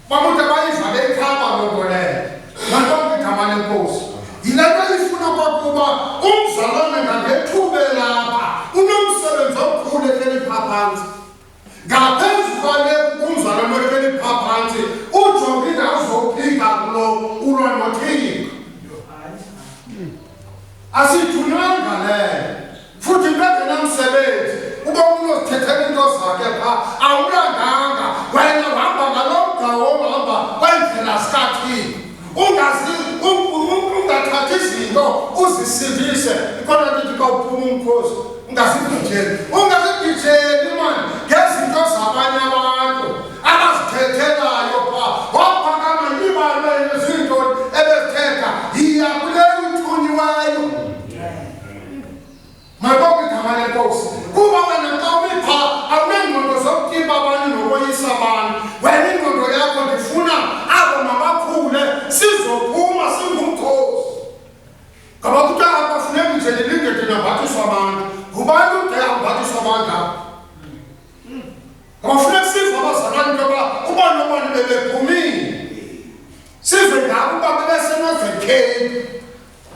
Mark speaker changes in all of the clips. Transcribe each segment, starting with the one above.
Speaker 1: bamuthi bayidla beyikhaba lonto leyo nantombi igama lenkosi yile nto ifuna kwakuba umzalwane ngangethube lapha unomsebenzi omkhulu ehleli phaa phantsi ngaphezu kwale umzalwane ohleli phaa phantsi ujongile azophika kulo ulwa nothixo asithunywanga leyo futhi into engenamsebenzi uba umntu ozithethela into zakhe phaa awulanganga wena uhamba ngaloo mgcawo ohamba kwendlela zikathixo ungathathi izinto uzisindise ikhona lithi xa uphuma umkhosi ungazigijeli mani ngezinto zabanye abantu abazithethelayo phaa waphakama ibalwe nezinto ebezithetha yiya kule uthunyiweyo mayibonke igama lenkosi kuba wena xa umiphaa awunengqondo zokutipa abantu nokoyisa abantu wena ingqondo yakho ndifuna abo mabakhule sizophuma singumkhosi ngaba kuthi abafuneki nje lilingede nambathiswa abantu ngubani ude ambathiswa abantu apha ngabafuneki sive abazalwane into yoba ubani nobani bebephumile sive ngabo uba bebesenozekeni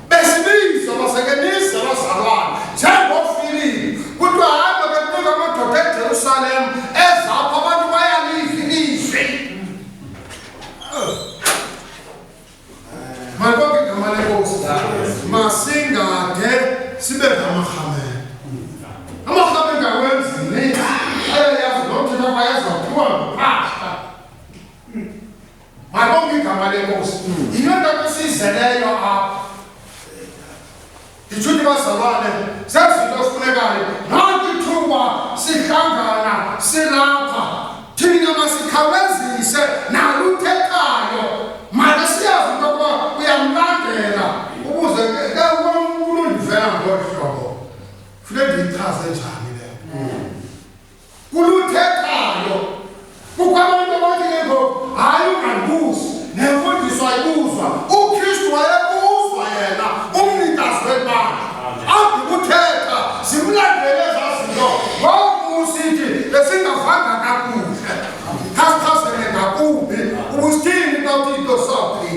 Speaker 1: besibiza basekenise abazalwane njengofilipi kuthiwa hayi bebekunika amadoda eJerusalem ezapho abantu bayaliva ilizwi mayibonke igama lenkosi masingade sibe ngamarhamela amarhamela ngawenzini ayayazi nomthetho bayazaphiwa nguphasha mayibonke igama lenkosi yiyo nto esiyizeleyo apha nditshuthi bazalwane zezinto efunekayo nanti ithuba sihlangana silapha thina masikhawulezise naluthethayo manje siyazi into yokuba uyamlandela ukuze ulundivela ngolu hlobo funeka ndiyichaze njani leyo kuluthethayo kukho abantu abathi ke ngoku hayi ungandibuzi nemfundiso ayibuzwa uKristu wayebuzwa yena umnikazi webandla akuthetha simlandele ezazinto ngoku usithi besingavanga kakuhle khasichazele ngakumbi ubusithini xa uthi into saphi